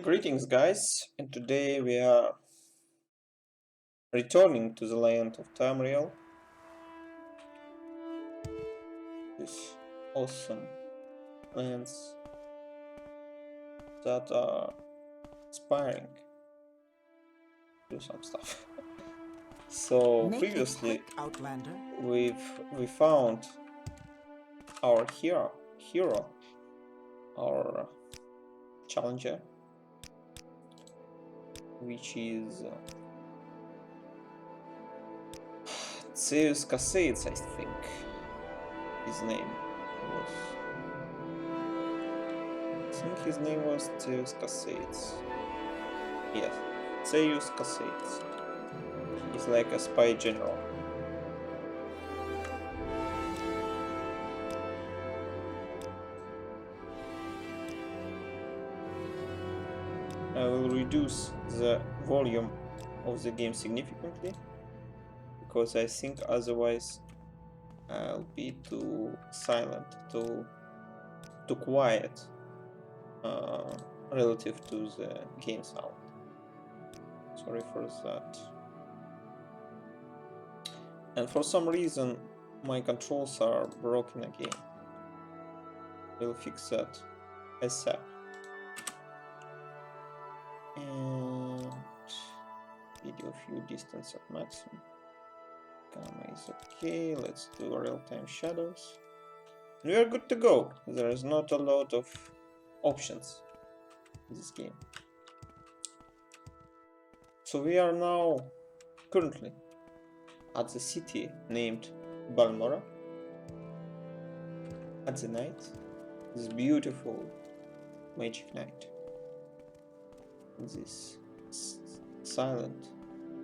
Greetings, guys, and today we are returning to the land of Tamriel. These awesome lands that are inspiring to do some stuff. So Make it previously quick, Outlander. we found our hero, our challenger, which is Zeus Casades, I think his name was. I think his name was Zeus Casades. Yes, Zeus Casades. He's like a spy general. I will reduce the volume of the game significantly because I think otherwise I'll be too silent, too quiet relative to the game sound. Sorry for that. And for some reason my controls are broken again. We'll fix that ASAP. And video view distance at maximum. Gamma is okay. Let's do real-time shadows. We are good to go. There is not a lot of options in this game. So we are now currently at the city named Balmora. At the night, this beautiful magic night. This silent,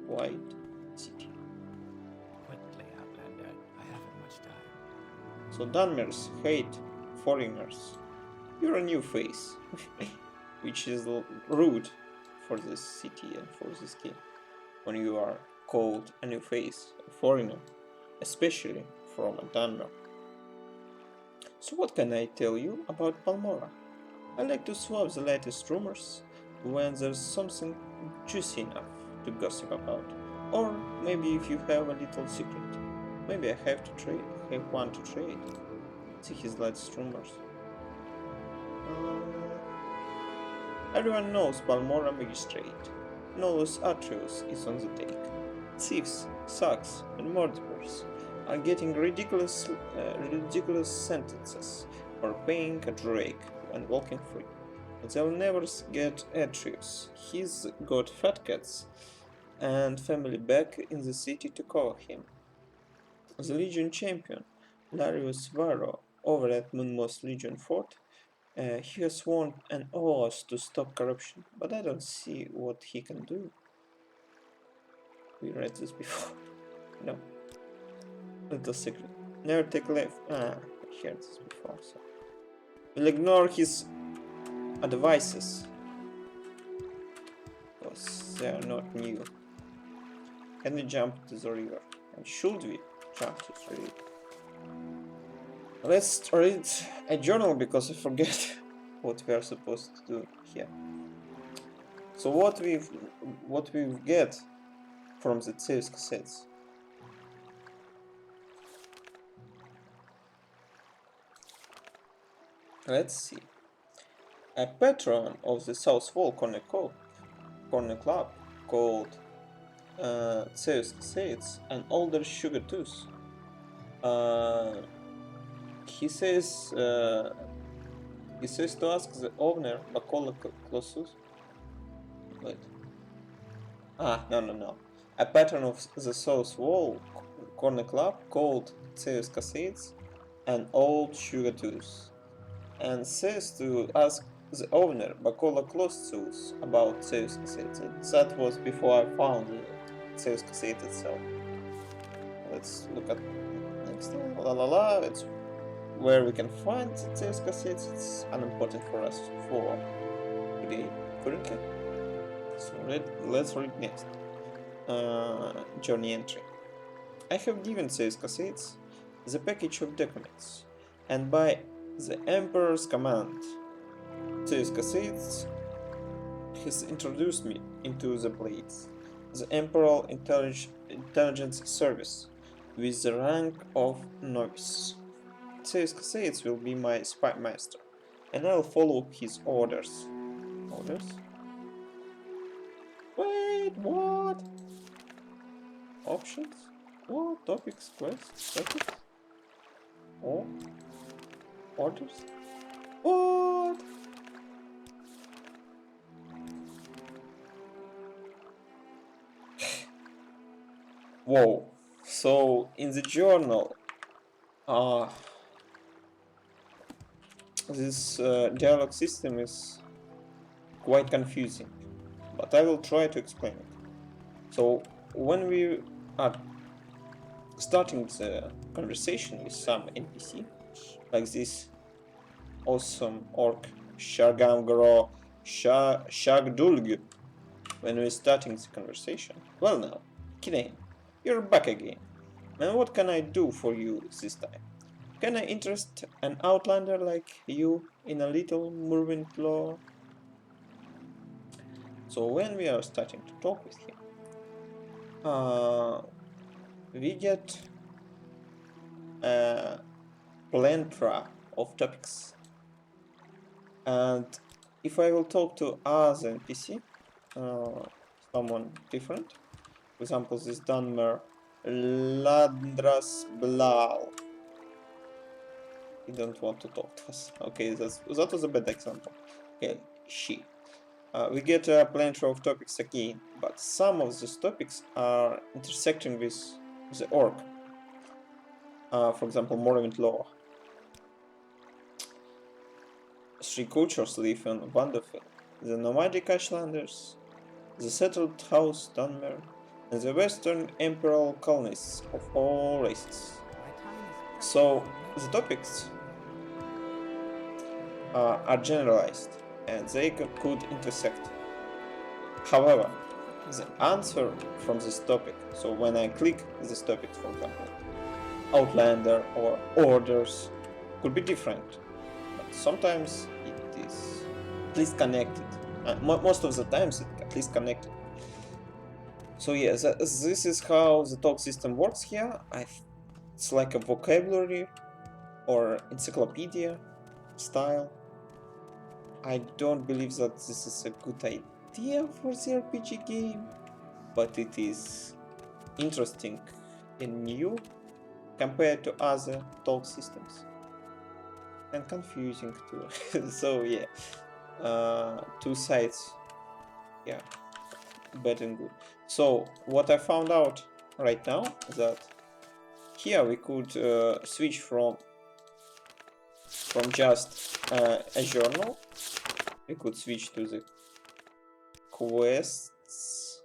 white city. Quickly, Outlander. I haven't much time. So Dunmers hate foreigners. You're a new face, which is rude for this city and for this game. When you are called a new face, a foreigner, especially from a Dunmer. So what can I tell you about Balmora? I like to swap the latest rumors when there's something juicy enough to gossip about. Or maybe if you have a little secret. Maybe I have one to trade. See his latest rumors. Everyone knows Balmora Magistrate. Nolus Atreus is on the take. Thieves, thugs, and murderers are getting ridiculous sentences for paying a drake and walking free. But they'll never get Atreus. He's got fat cats and family back in the city to cover him. The Legion champion, Larius Varro, over at Moonmost Legion Fort, he has sworn an oath to stop corruption, but I don't see what he can do. We read this before. No. Little secret. Never take left. I heard this before, so. We'll ignore his advices. Because they are not new. Can we jump to the river? And should we jump to the river? Let's read a journal because I forget what we are supposed to do here. So what we get from the Zeus cassettes. Let's see. A patron of the South Wall Corner Club called Zeus cassettes, an older sugar tooth. He says to ask the owner, Bacola Closus. Wait. No. A patron of the South Wall Corner Club called Zeus Casades an old sugar tooth, and says to ask the owner, Bacola Closus, about Zeus Casades. That was before I found the Zeus Casade itself. Let's look at next one. It's where we can find the Zeus cassettes. It's unimportant for us for today currently. So let's read next. Journey entry. I have given Zeus cassettes the package of documents, and by the Emperor's command, Zeus cassettes has introduced me into the Blades, the Imperial Intelligence Service, with the rank of novice. Says Casades will be my spy master, and I'll follow his orders. Orders? Wait, what? Options? What? Topics? Quests? Topics? Oh? Orders? What? Whoa. So, in the journal, this dialogue system is quite confusing, but I will try to explain it. So, when we are starting the conversation with some NPC, like this awesome orc Shargamgro Shagdulg, when we're starting the conversation, well now, Kine, you're back again. And what can I do for you this time? Can I interest an outlander like you in a little Morrowind lore? So when we are starting to talk with him, we get a plethora of topics. And if I will talk to other NPC, someone different, for example, this Dunmer Ladras Blal. He don't want to talk to us. Okay, that was a bad example. Okay, she. We get a plethora of topics again, but some of these topics are intersecting with the orc. For example, Morrowind lore. Three cultures live in Vanderfell: the nomadic Ashlanders, the settled House Dunmer, and the Western Imperial colonists of all races. So the topics are generalized, and they could intersect. However, the answer from this topic, so when I click this topic, for example, Outlander or Orders, could be different, but sometimes it is at least connected. Most of the times it's at least connected. So yeah, this is how the talk system works here. It's like a vocabulary or encyclopedia style. I don't believe that this is a good idea for the RPG game, but it is interesting and new compared to other talk systems. And confusing too. So yeah, two sides, yeah, bad and good. So what I found out right now is that here we could switch from just a journal. We could switch to the quests.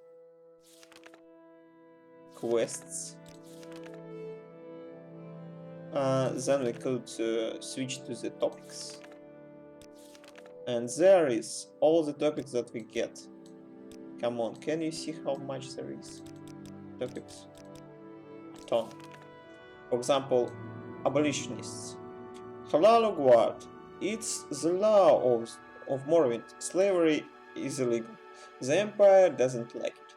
Then we could switch to the topics. And there is all the topics that we get. Come on, can you see how much there is? Topics. A ton. For example, abolitionists. Halal Guard. It's the law of Morrowind. Slavery is illegal. The Empire doesn't like it.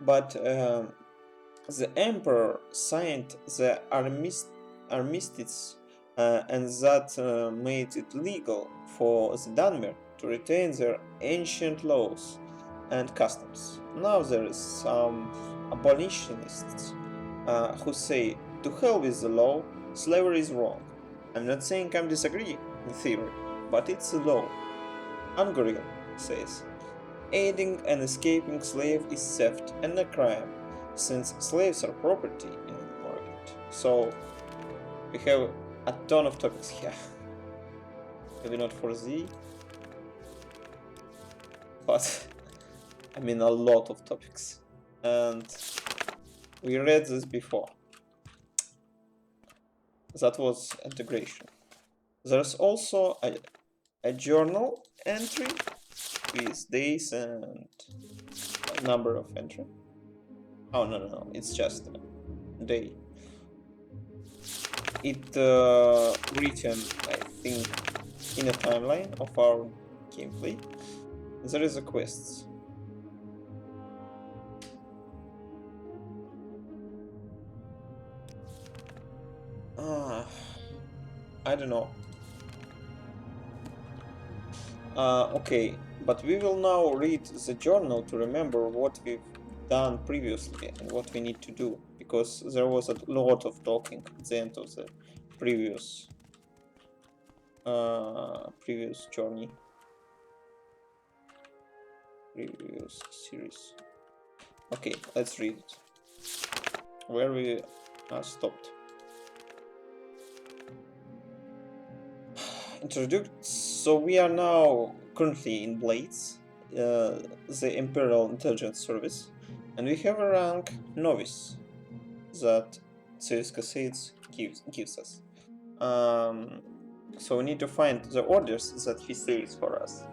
But the Emperor signed the armistice and that made it legal for the Dunmer to retain their ancient laws and customs. Now there is some abolitionists who say, to hell with the law, slavery is wrong. I'm not saying I disagree in theory, but it's a law. Angoril says, aiding an escaping slave is theft and a crime, since slaves are property in Morrowind. So we have a ton of topics here. Maybe not for Z, but I mean a lot of topics. And we read this before. That was integration. There's also a journal entry with days and a number of entry. Oh no, it's just a day. It written, I think, in a timeline of our gameplay. There is a quest. I don't know. Okay, but we will now read the journal to remember what we've done previously and what we need to do, because there was a lot of talking at the end of the previous previous journey, previous series. Okay, let's read it. Where we stopped. Introduced. So we are now currently in Blades, the Imperial Intelligence Service, and we have a rank Novice that Zeus Cascades gives us. So we need to find the orders that he says for us.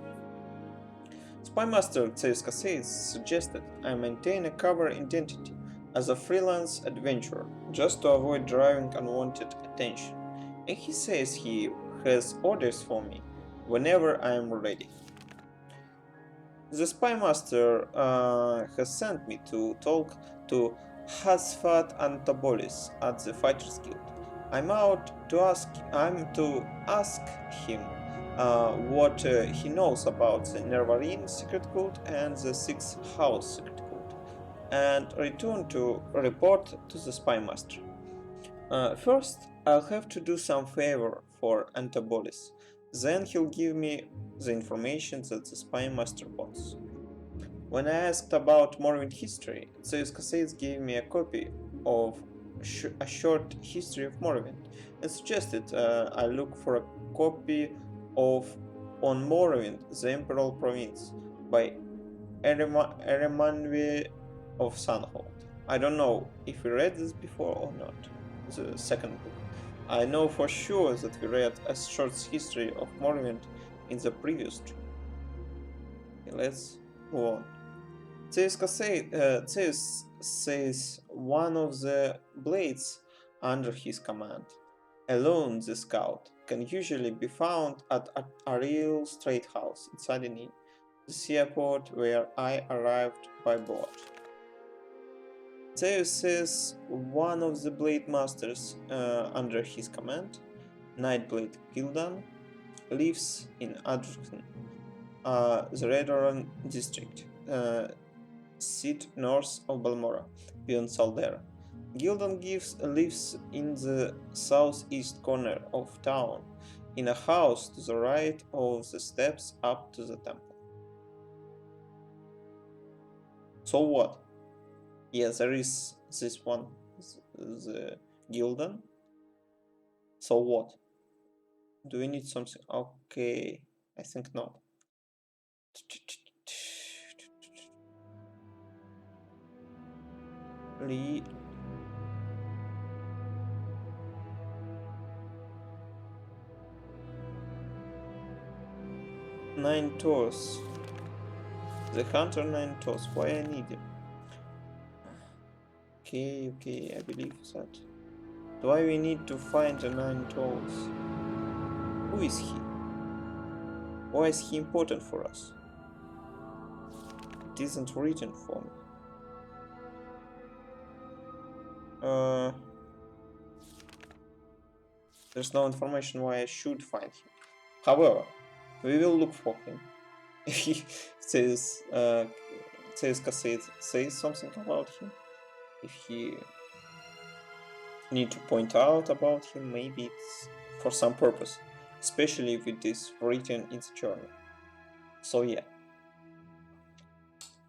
Spymaster Zeus Cascades suggested I maintain a cover identity as a freelance adventurer, just to avoid drawing unwanted attention, and he says he has orders for me whenever I am ready. The Spymaster has sent me to talk to Hasfat Antabolis at the Fighters Guild. I'm to ask him what he knows about the Nervarine Secret Code and the Sixth House Secret Code, and return to report to the Spymaster. First, I'll have to do some favor for Antabolis. Then he'll give me the information that the Spymaster wants. When I asked about Morrowind history, Zeus Cascades gave me a copy of a short history of Morrowind and suggested I look for a copy of On Morrowind, the Imperial Province by Eremanwe of Sunhold. I don't know if we read this before or not, the second book. I know for sure that we read a short history of Morrowind in the previous stream. Okay, let's move on. Zeus says one of the blades under his command, alone the scout, can usually be found at Ariel Strait House in Sadini, the seaport where I arrived by boat. Zeus says one of the blade masters under his command, Nightblade Gildan, lives in Adrukn, the Redoran district, sit north of Balmora, beyond Saldera. Gildan lives in the southeast corner of town, in a house to the right of the steps up to the temple. So what? Yes, there is this one, the Gildan. So what? Do we need something? Okay, I think not. Lee. Nine toes. The hunter nine toes. Why I need him? Okay, I believe that. Why we need to find the nine toes? Who is he? Why is he important for us? It isn't written for me. There's no information why I should find him. However, we will look for him. If he says says something about him, if he need to point out about him, maybe it's for some purpose, especially if it is written in the journal. So yeah,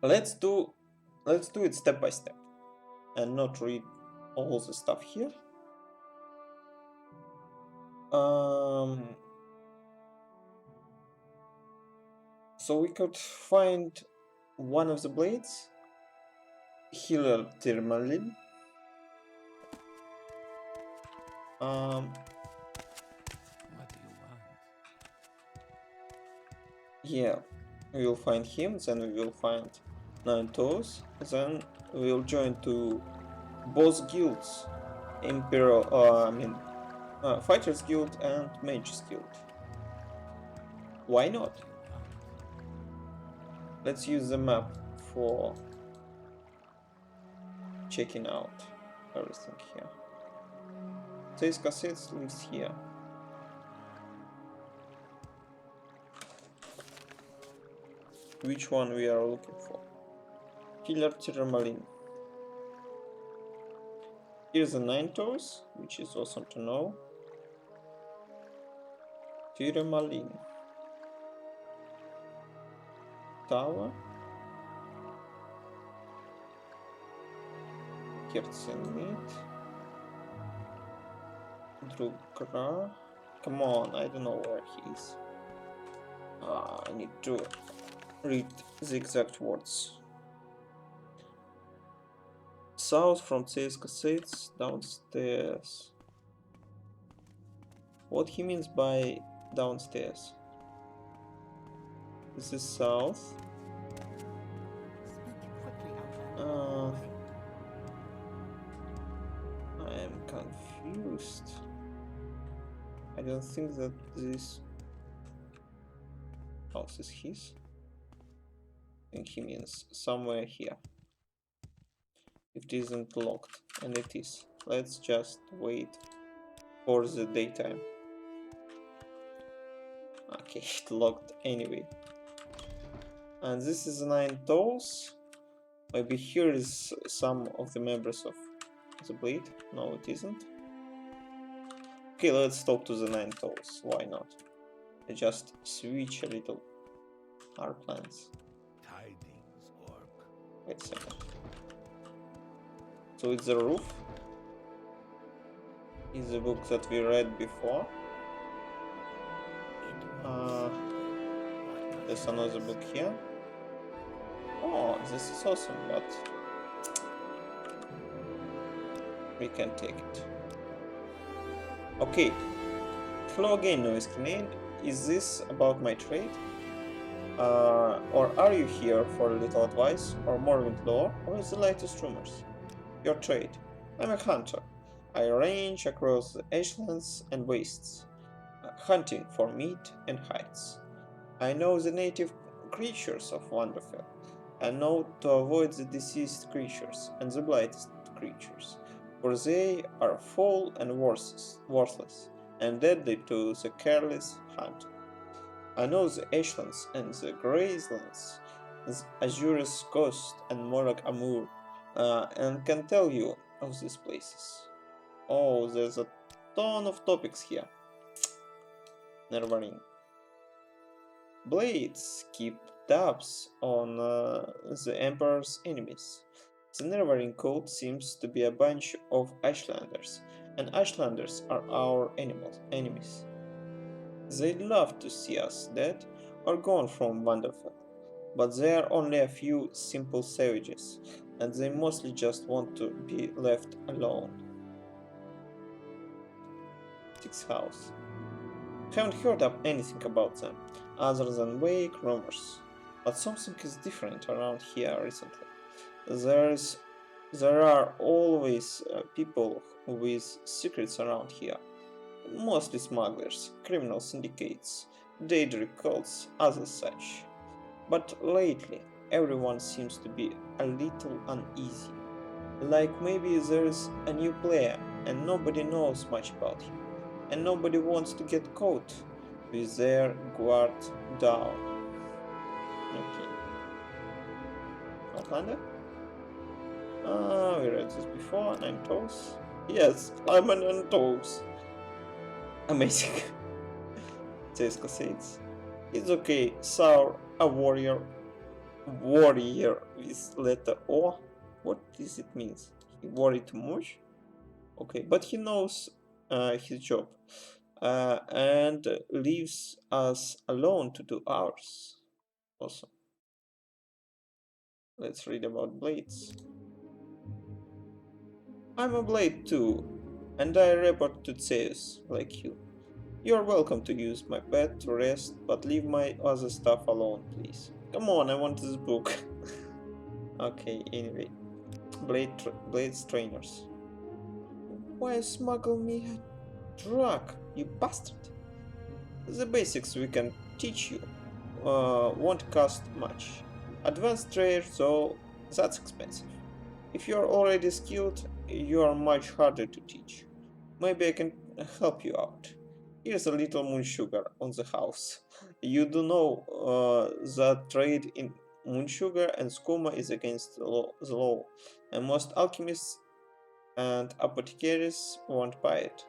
let's do it step by step and not read all the stuff here. So we could find one of the blades, Healer Tirmalin. What do you want? Yeah, we will find him, then we will find Nine Toes, then we will join to both guilds, Imperial, Fighters Guild and Mages Guild. Why not? What do you want? Let's use the map for checking out everything here. This cassette lives here. Which one we are looking for? Killer Tirmalin. Here's the 9 toes, which is awesome to know. Tirmalin. Tower. Kertzenit. Drugra. Come on, I don't know where he is. I need to read the exact words. South from CS cassettes, downstairs. What he means by downstairs? This is south. I am confused. I don't think that this house is his. I think he means somewhere here. If it isn't locked, and it is. Let's just wait for the daytime. Okay, it locked anyway. And this is 9 toes. Maybe here is some of the members of the blade. No, it isn't. Okay, let's talk to the 9 toes. Why not? I just switch a little our plans. Tidings, Orc. Wait a second. So it's the roof. Is the book that we read before. There's another book here. Oh, this is awesome, but we can take it. Okay. Hello again, Noise Canade. Is this about my trade? Or are you here for a little advice, or Morrowind lore, or is the latest rumors? Your trade. I'm a hunter. I range across the ashlands and wastes, hunting for meat and hides. I know the native creatures of Wonderfell. I know to avoid the deceased creatures and the blighted creatures, for they are foul and worthless, and deadly to the careless hunter. I know the ashlands and the grazelands, Azura's Coast and Morag Amur, and can tell you of these places. Oh, there's a ton of topics here. Nevermind. Blades keep tabs on the Emperor's enemies. The Neverwinter Code seems to be a bunch of Ashlanders, and Ashlanders are our enemies. They'd love to see us dead or gone from Wonderfell, but they are only a few simple savages, and they mostly just want to be left alone. Sixth House. Haven't heard up anything about them, other than vague rumors, but something is different around here recently. There are always people with secrets around here, mostly smugglers, criminal syndicates, Daedric cults, others such. But lately, everyone seems to be a little uneasy, like maybe there's a new player and nobody knows much about him, and nobody wants to get caught with their guard down. Okay. Outlander? We read this before. 9 toes. Yes, I'm an 9 toes. Amazing. Says Casades. It's okay, Saur, a warrior. Warrior with letter O. What does it mean? He worried too much? Okay, but he knows his job and leaves us alone to do ours. Awesome. Let's read about blades. I'm a blade too, and I report to Zeus, like you. You're welcome to use my bed to rest, but leave my other stuff alone, please. Come on, I want this book. Okay, anyway. Blades trainers. Why smuggle me a drug, you bastard? The basics we can teach you won't cost much. Advanced trade, though, that's expensive. If you're already skilled, you are much harder to teach. Maybe I can help you out. Here's a little moon sugar on the house. You do know that trade in moon sugar and skooma is against the law, and most alchemists and apothecaries won't buy it.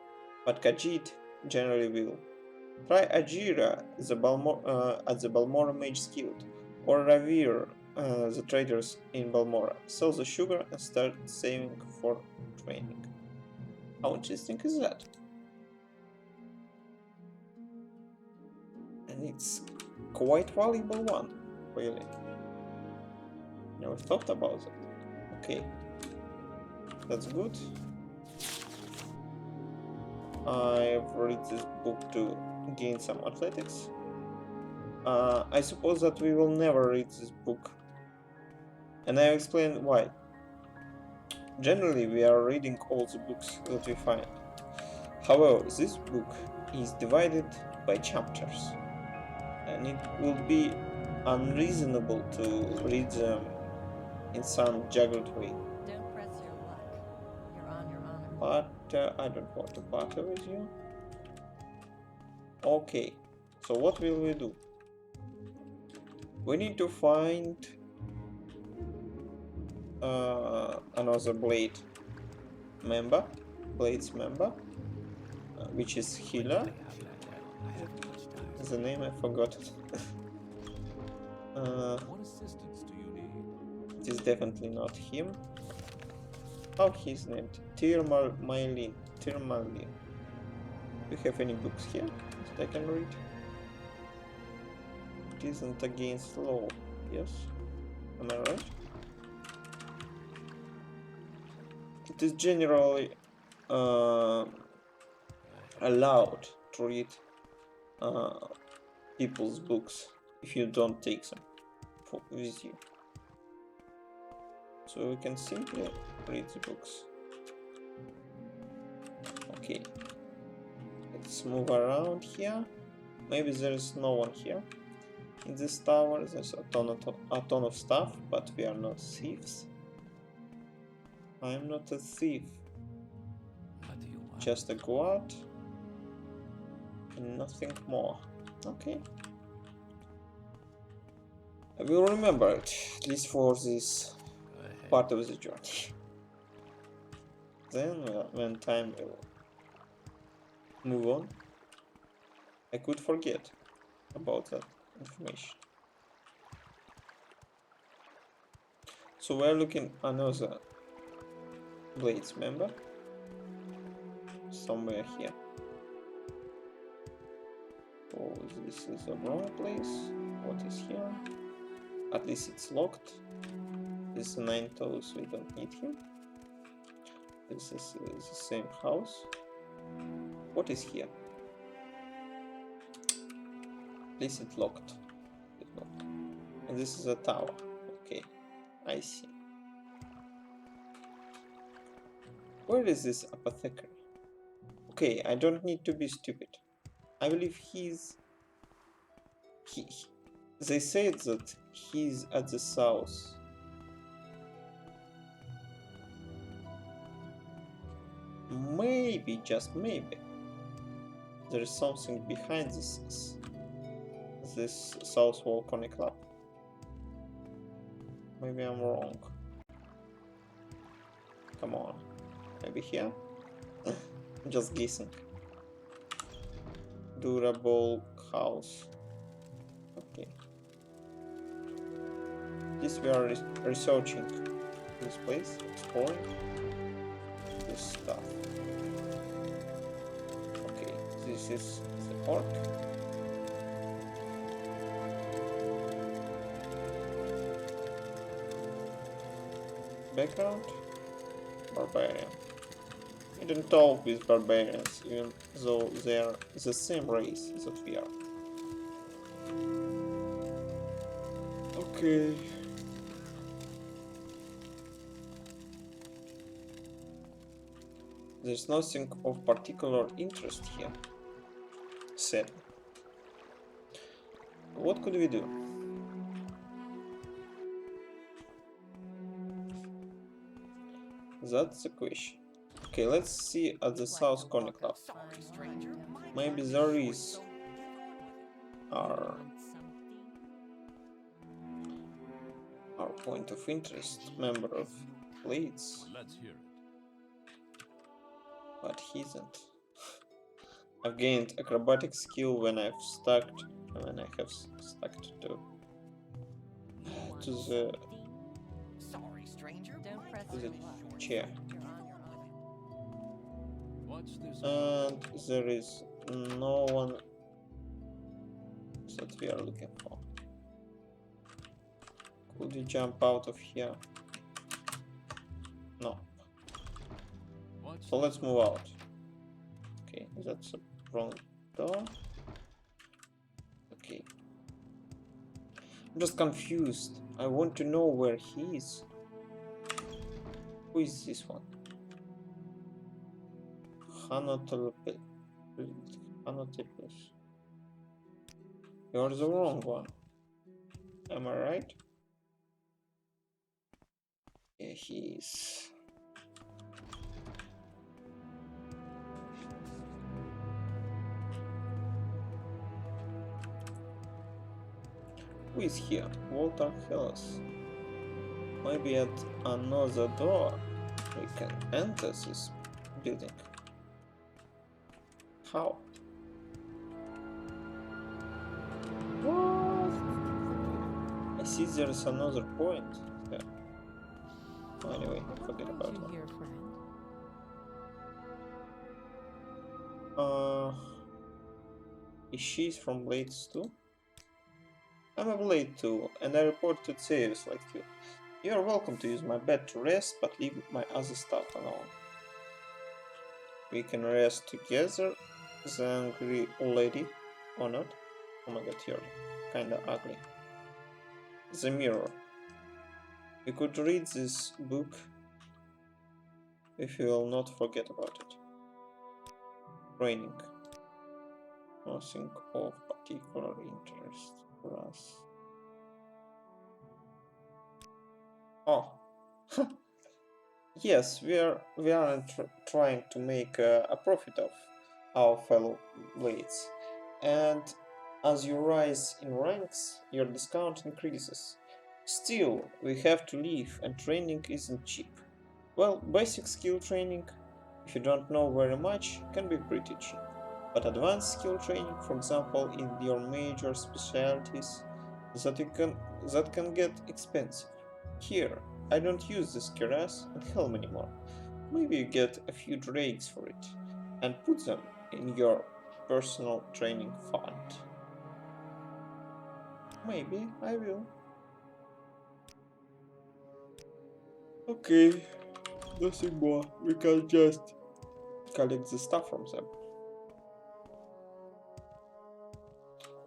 But Khajiit generally will. Try Ajira at the Balmora Mage Guild, or Ravir, the traders in Balmora. Sell the sugar and start saving for training. How interesting is that? And it's quite valuable one, really. Never thought about that. Okay, that's good. I've read this book to gain some athletics. I suppose that we will never read this book, and I'll explain why. Generally, we are reading all the books that we find. However, this book is divided by chapters, and it will be unreasonable to read them in some jagged way. Don't press your luck. You're on your honor. But I don't want to barter with you. Okay, so what will we do? We need to find another Blades member, which is healer. The name I forgot. What assistance do you need? It is definitely not him. How he's named? Tirmalin. Do you have any books here that I can read? It isn't against law. Yes? Am I right? It is generally allowed to read people's books if you don't take them with you. So we can simply read the books. Okay, let's move around here. Maybe there is no one here. In this tower there's a ton of stuff, but we are not thieves. I am not a thief. What do you want? Just a guard and nothing more. Okay. I will remember it, at least for this Go ahead. part of the journey. Then, when time will move on, I could forget about that information. So we're looking another Blades member somewhere here. Oh, this is the wrong place. What is here? At least it's locked. This is 9 toes, we don't need him. This is the same house. What is here? Please, it's locked. It's locked. And this is a tower. Okay, I see. Where is this apothecary? Okay, I don't need to be stupid. I believe they said that he's at the south. Maybe, just maybe, there is something behind this South Volcanic Club. Maybe I'm wrong. Come on, maybe here? I'm just guessing. Durable house. Okay. This we are researching this place, exploring this stuff. Okay, this is the orc. Background? Barbarian. I don't talk with barbarians, even though they are the same race that we are. Okay. There's nothing of particular interest here. Sadly. What could we do? That's the question. Okay, let's see at the South Corner Club. Sorry, stranger. Maybe there is our point of interest member of Leeds, Let's hear it. but he isn't. I've gained acrobatic skill when I have stuck to the Sorry, stranger. Don't press to your the luck. chair, You're on your honor. What's this? and there is no one that we are looking for. Could you jump out of here? No. What's So this? let's move out. Okay, that's a wrong door. Okay. I'm just confused. I want to know where he is. Who is this one? Hanotopoulos. You're the wrong one. Am I right? Yeah, he is. Who is here? Walter Hillis. Maybe at another door we can enter this building. How? What? I see there's another point there. Anyway, forget about you that. here, friend? Is she from Blades too? I'm a Blade too, and I report to saves like you. You are welcome to use my bed to rest, but leave my other stuff alone. We can rest together, the angry lady, or not? Oh my god, you're kinda ugly. The mirror. We could read this book if you will not forget about it. Training. Nothing of particular interest for us. Oh. Yes, we aren't trying to make a profit of our fellow blades, and as you rise in ranks, your discount increases. Still, we have to live, and training isn't cheap. Well, basic skill training, if you don't know very much, can be pretty cheap. But advanced skill training, for example, in your major specialties, that can get expensive. Here, I don't use this cuirass and helm anymore. Maybe you get a few drakes for it, and put them in your personal training fund. Maybe I will. Okay, nothing more. We can just collect the stuff from them.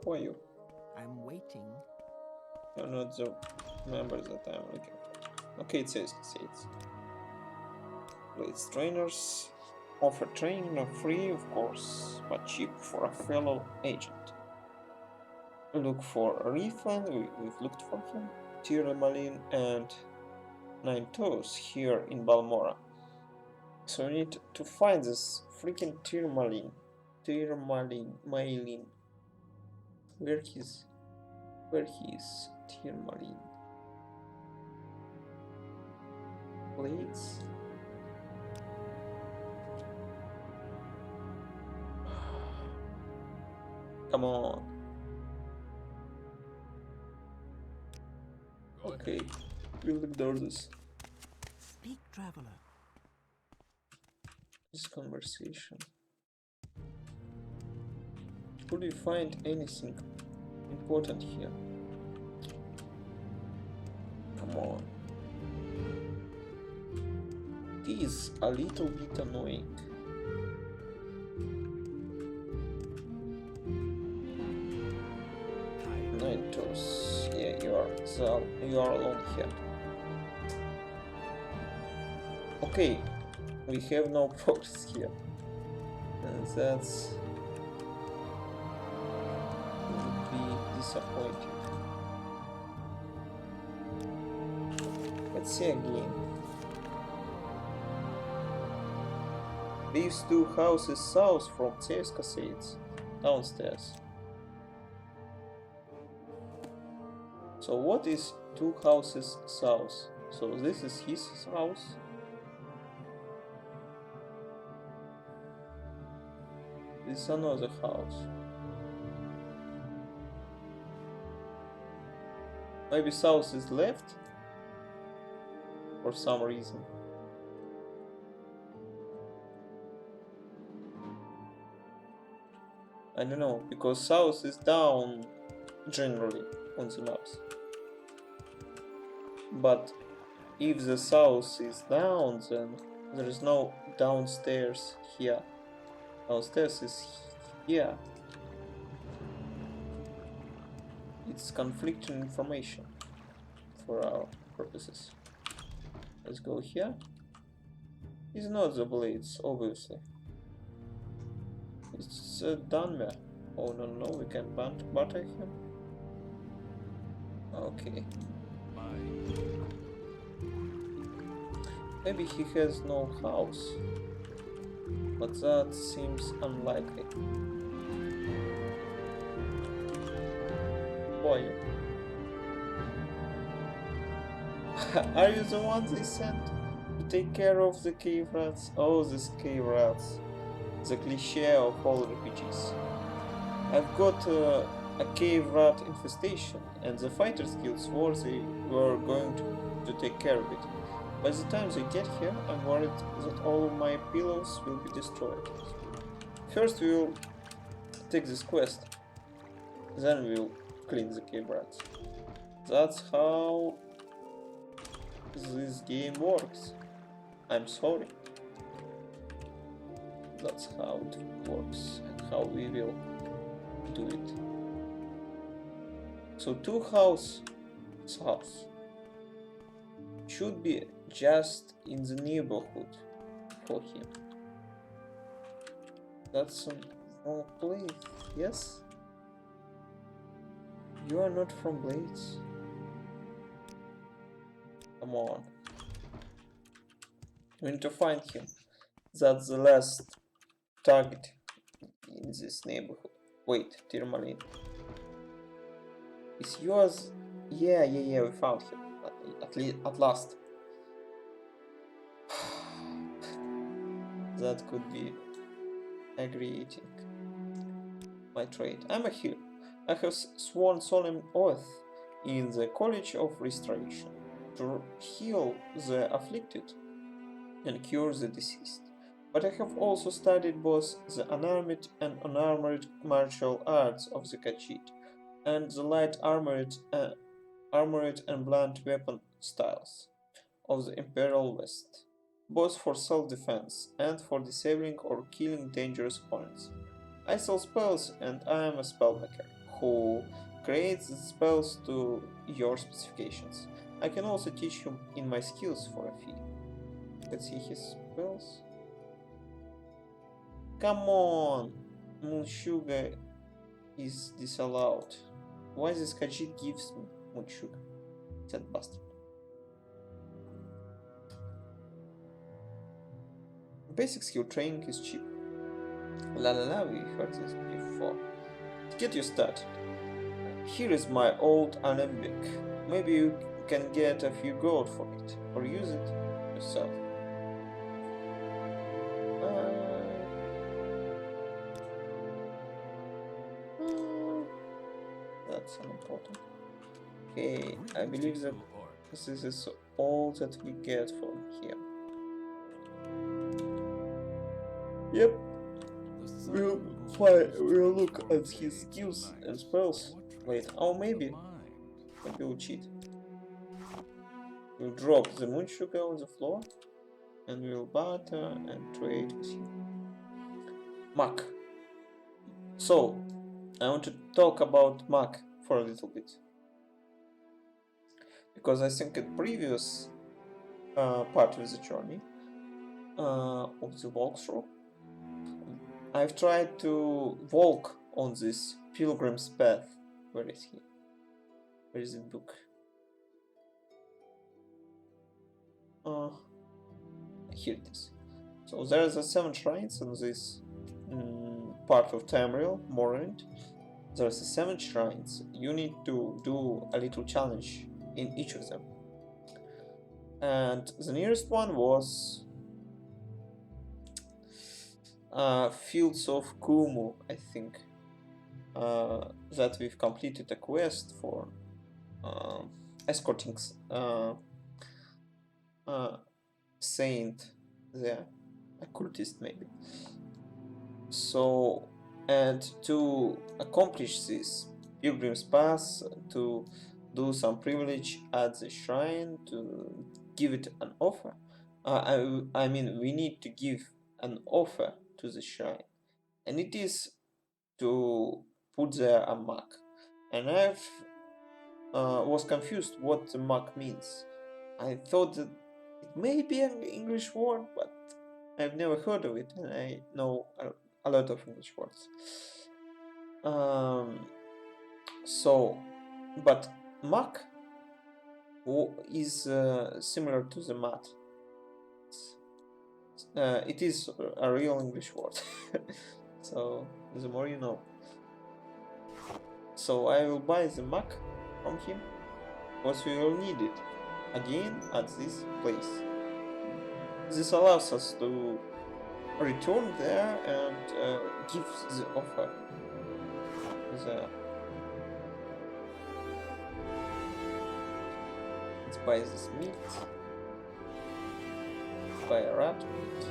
Who are you? I'm waiting. You're not the member that I'm looking for. Okay, it says. Blades trainers offer training not free, of course, but cheap for a fellow agent. Look for Rieflin, we've looked for him, Tirmalin, and Nine Toes here in Balmora. So we need to find this freaking Tirmalin. Mailin. Where he is? Tirmalin. Blades. Come on. Okay, we'll ignore this Traveler. conversation. Could we find anything important here? Come on. It is a little bit annoying. Nine toes. Yeah, you are alone here. Okay, we have no progress here, and that's would be disappointing. Let's see again. These 2 houses south from Tsave's Cascades. Downstairs. So what is 2 houses south? So this is his house. This is another house. Maybe south is left for some reason. I don't know, because south is down generally on the maps. But if the south is down, then there is no downstairs here. Downstairs is here. It's conflicting information for our purposes. Let's go here. It's not the blades, obviously. It's Dunmer. Oh no, we can butter him. Okay. Maybe he has no house, but that seems unlikely. Boy, are you the one they sent to take care of the cave rats? Oh, these cave rats. The cliché of all RPGs. I've got a cave rat infestation, and the fighters guild swore they were going to take care of it. By the time they get here, I'm worried that all of my pillows will be destroyed. First we'll take this quest, then we'll clean the cave rats. That's how this game works. I'm sorry. That's how it works and how we will do it. So 2 houses should be just in the neighborhood for him. That's a wrong place, yes? You are not from Blades. Come on. We need to find him. That's the last target in this neighborhood. Wait, Tourmaline. Is yours? Yeah, we found him. At last. That could be aggravating. My trait. I'm a healer. I have sworn solemn oath in the College of Restoration to heal the afflicted and cure the deceased. But I have also studied both the unarmed and unarmored martial arts of the Khajiit and the light armored and blunt weapon styles of the Imperial West, both for self-defense and for disabling or killing dangerous opponents. I sell spells, and I am a spellmaker who creates the spells to your specifications. I can also teach you in my skills for a fee. Let's see his spells. Come on! Moon Sugar is disallowed. Why this Khajiit gives me Moon Sugar? That bastard. Basic skill training is cheap. La la la, we heard this before. To get you started, here is my old alembic. Maybe you can get a few gold for it, or use it yourself. That's unimportant. Okay, I believe that this is all that we get from here. Yep. We'll look at his skills and spells. Wait, oh maybe we'll cheat. We'll drop the moon sugar on the floor and we'll barter and trade with him. Mac. So, I want to talk about Mac for a little bit. Because I think in previous part of the journey of the walkthrough, I've tried to walk on this pilgrim's path. Where is he? Where is the book? Here it is. So there are 7 shrines in this part of Tamriel, Morrowind. There's 7 shrines. You need to do a little challenge in each of them. And the nearest one was Fields of Kumu, I think. That we've completed a quest for escorting Saint there, a cultist maybe. So, and to accomplish this pilgrim's path, to do some privilege at the shrine, to give it an offer. I mean, we need to give an offer to the shrine, and it is to put there a mark. And I've was confused what the mark means. I thought that it may be an English word, but I've never heard of it, and I know a lot of English words. But mark is similar to the mat. It is a real English word. So the more you know. So I will buy the Mac from him, because we will need it again at this place. This allows us to return there and give the offer there. Let's buy this meat. Buy a rat meat.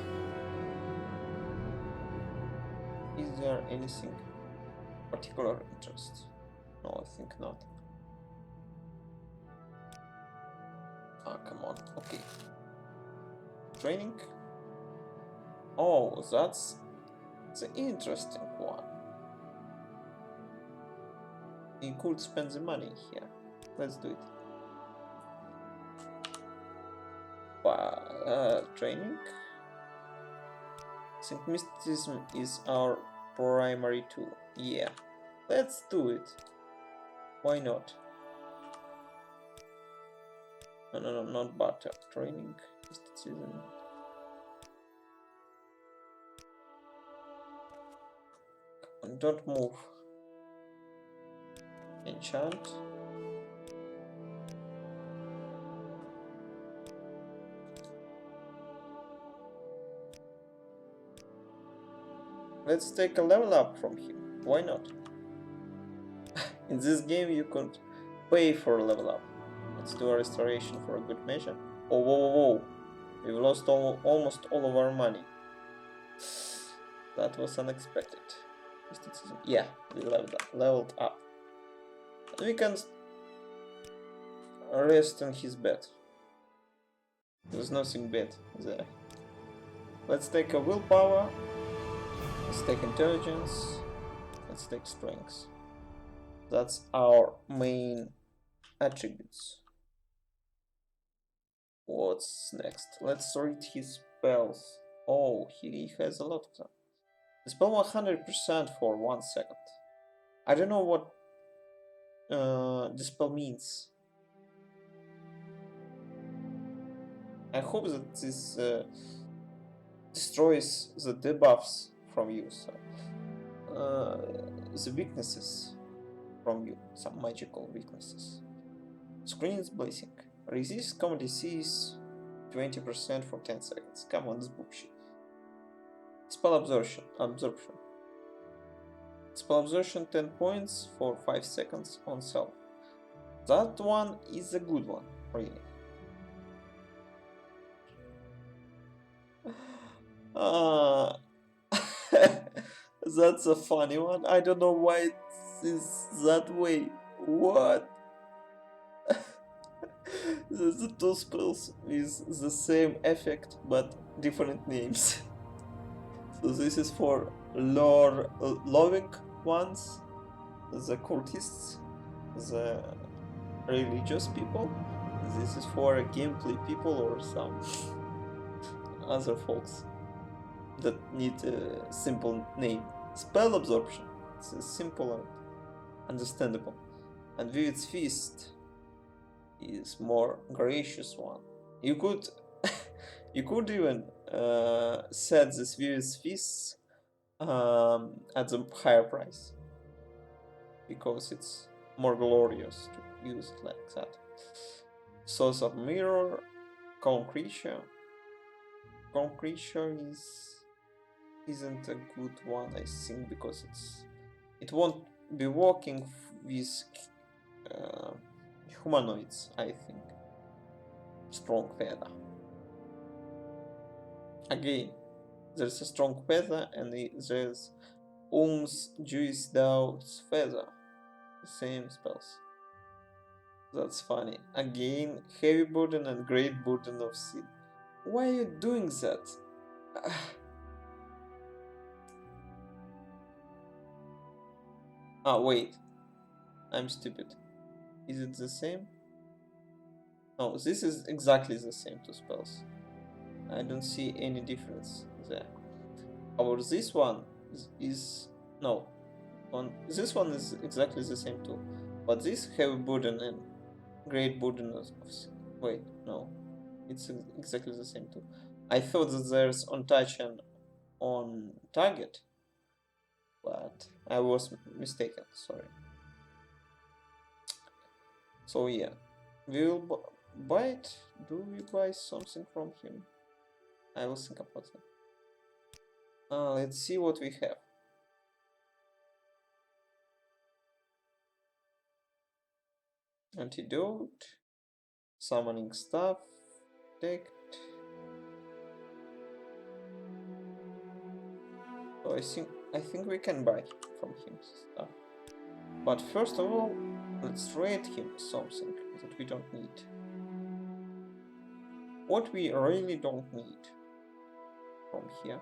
Is there anything particular interest? No, I think not. Ah, come on. Okay. Training. Oh, that's the interesting one. You could spend the money here. Let's do it. Training. Sync mysticism is our primary tool. Yeah, let's do it. Why not? No, not barter. Training, mysticism. And don't move. Enchant. Let's take a level up from him. Why not? In this game you could pay for a level up. Let's do a restoration for a good measure. Oh, whoa. We've lost almost all of our money. That was unexpected. Mysticism. Yeah, we leveled up. And we can rest on his bed. There's nothing bad there. Let's take a willpower. Let's take intelligence. Let's take strength. That's our main attributes. What's next? Let's read his spells. Oh, he has a lot of them. The spell 100% for 1 second. I don't know what the spell means. I hope that this destroys the debuffs from you, so the weaknesses from you, some magical weaknesses. Screen's Blessing. Resist common disease 20% for 10 seconds. Come on, this bullshit. Spell absorption. Spell absorption 10 points for 5 seconds on self. That one is a good one, really. That's a funny one. I don't know why it is that way. What? The two spells with the same effect but different names. So this is for loving ones, the cultists, the religious people. This is for gameplay people or some other folks that need a simple name. Spell absorption. It's simple and understandable. And Vivid's Feast is more gracious one. You could You could even set this various fists at the higher price because it's more glorious to use it like that. Source of mirror, calm creature. Calm creature isn't a good one, I think, because it won't be working with humanoids, I think. Strong feather. Again, there's a strong feather and there's Ohm's Jewish Doubt's feather. Same spells. That's funny. Again, heavy burden and great burden of sin. Why are you doing that? Ah, wait. I'm stupid. Is it the same? No, this is exactly the same two spells. I don't see any difference there. However, this one is no. This one is exactly the same too. But this heavy burden and great burden of wait, no. It's exactly the same too. I thought that there's on touch and on target, but I was mistaken, sorry. So yeah, we'll buy it. Do we buy something from him? I will think about that. Let's see what we have. Antidote, summoning staff, protect. So I think we can buy from him stuff. But first of all, let's trade him something that we don't need. What we really don't need from here.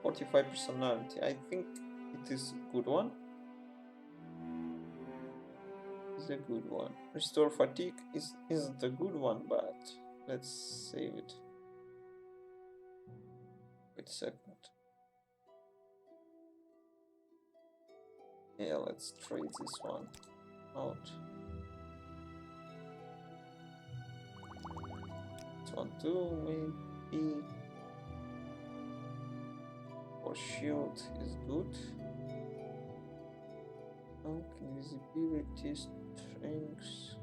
45 personality. I think it is a good one. It's a good one. Restore fatigue isn't a good one, but let's save it. Wait a second. Yeah, let's trade this one out. This one too, maybe. For shield is good. Invisibility, strength.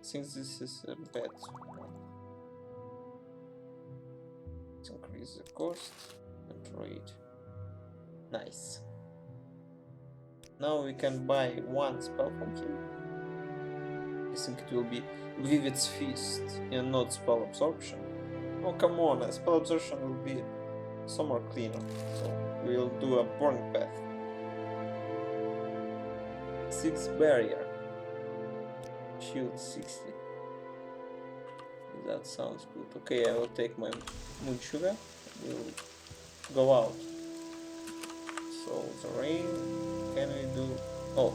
I think this is a bad one. Let's increase the cost and trade. Nice. Now we can buy one spell from him. I think it will be Vivid's Feast and not Spell Absorption. Oh come on, a Spell Absorption will be so more cleaner. So we'll do a Burn Path. 6 barrier. Shield 60. That sounds good. Okay, I will take my Moon Sugar. We'll go out. So the rain. Can we do? Oh.